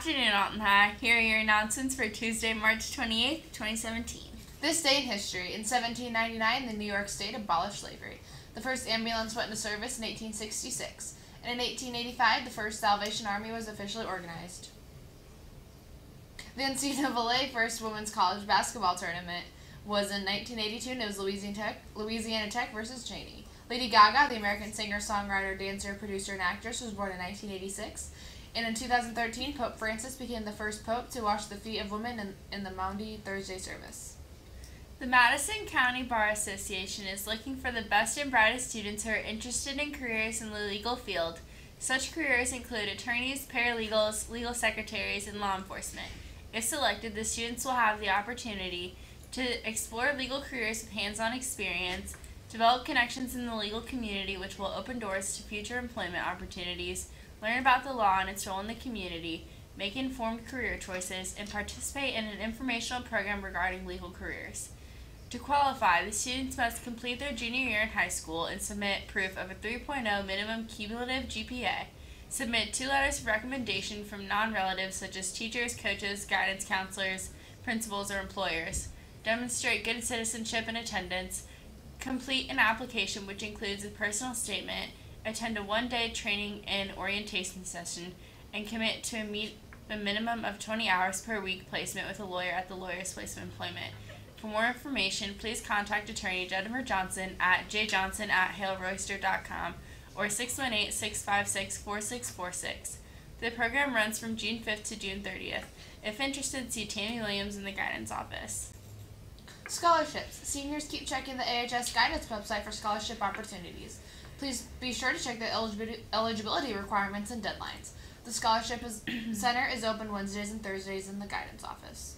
afternoon, Alton High. Here are your announcements for Tuesday, March 28th, 2017. This day in history. In 1799, the New York State abolished slavery. The first ambulance went into service in 1866. And in 1885, the first Salvation Army was officially organized. The NCAA first women's college basketball tournament was in 1982, and it was Louisiana Tech versus Cheney. Lady Gaga, the American singer, songwriter, dancer, producer, and actress, was born in 1986. And in 2013, Pope Francis became the first pope to wash the feet of women in the Maundy Thursday service. The Madison County Bar Association is looking for the best and brightest students who are interested in careers in the legal field. Such careers include attorneys, paralegals, legal secretaries, and law enforcement. If selected, the students will have the opportunity to explore legal careers with hands-on experience, develop connections in the legal community which will open doors to future employment opportunities, learn about the law and its role in the community, make informed career choices, and participate in an informational program regarding legal careers. To qualify, the students must complete their junior year in high school and submit proof of a 3.0 minimum cumulative GPA. Submit 2 letters of recommendation from non-relatives such as teachers, coaches, guidance counselors, principals, or employers. Demonstrate good citizenship and attendance. Complete an application which includes a personal statement. Attend a one-day training and orientation session, and commit to a minimum of 20 hours per week placement with a lawyer at the lawyer's place of employment. For more information, please contact attorney Jennifer Johnson at jjohnson@haleroyster.com or 618-656-4646. The program runs from June 5th to June 30th. If interested, see Tammy Williams in the guidance office. Scholarships. Seniors keep checking the AHS guidance website for scholarship opportunities. Please be sure to check the eligibility requirements and deadlines. The Scholarship Center is open Wednesdays and Thursdays in the guidance office.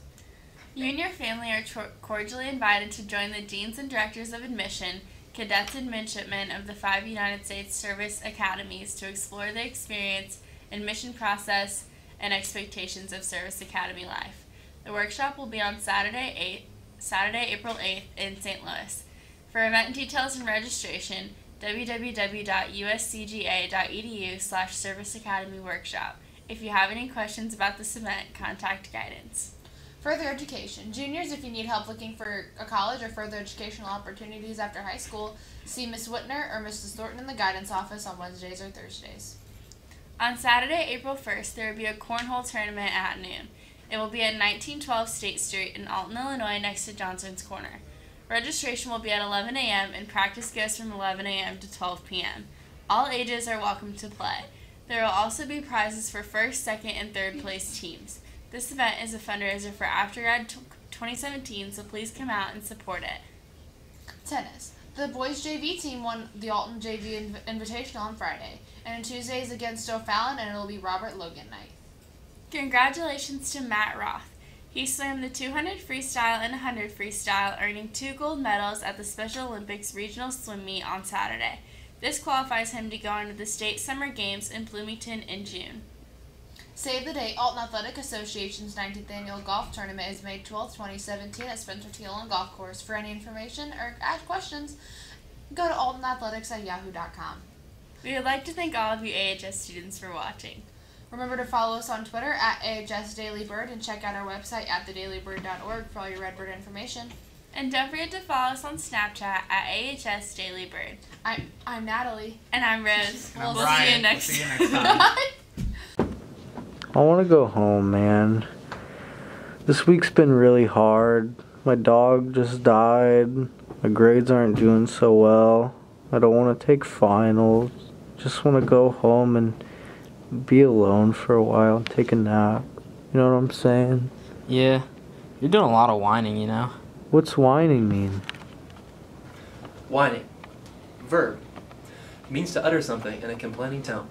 You and your family are cordially invited to join the Deans and Directors of Admission, cadets and midshipmen of the 5 United States Service Academies to explore the experience, admission process, and expectations of Service Academy life. The workshop will be on Saturday, April 8th in St. Louis. For event details and registration, www.uscga.edu/Service Academy Workshop. If you have any questions about this event, contact guidance. Further education. Juniors, if you need help looking for a college or further educational opportunities after high school, see Miss Whitner or Mrs. Thornton in the guidance office on Wednesdays or Thursdays. On Saturday, April 1st, there will be a cornhole tournament at noon. It will be at 1912 State Street in Alton, Illinois, next to Johnson's Corner. Registration will be at 11 a.m. and practice goes from 11 a.m. to 12 p.m. All ages are welcome to play. There will also be prizes for first, second, and third place teams. This event is a fundraiser for AfterGrad 2017, so please come out and support it. Tennis. The boys JV team won the Alton JV Invitational on Friday, and on Tuesday is against O'Fallon, and it will be Robert Logan night. Congratulations to Matt Roth. He swam the 200 freestyle and 100 freestyle, earning 2 gold medals at the Special Olympics regional swim meet on Saturday. This qualifies him to go into the State Summer Games in Bloomington in June. Save the date. Alton Athletic Association's 19th Annual Golf Tournament is May 12th, 2017 at Spencer T. Allen Golf Course. For any information or ask questions, go to altonathletics@yahoo.com. We would like to thank all of you AHS students for watching. Remember to follow us on Twitter at AHS Daily Bird and check out our website at thedailybird.org for all your Redbird information. And don't forget to follow us on Snapchat at AHS Daily Bird. I'm Natalie. And I'm Rose. And We'll see you next time. I want to go home, man. This week's been really hard. My dog just died. My grades aren't doing so well. I don't want to take finals. Just want to go home and be alone for a while and take a nap. You know what I'm saying? Yeah, you're doing a lot of whining, you know. What's whining mean? Whining. Verb. Means to utter something in a complaining tone.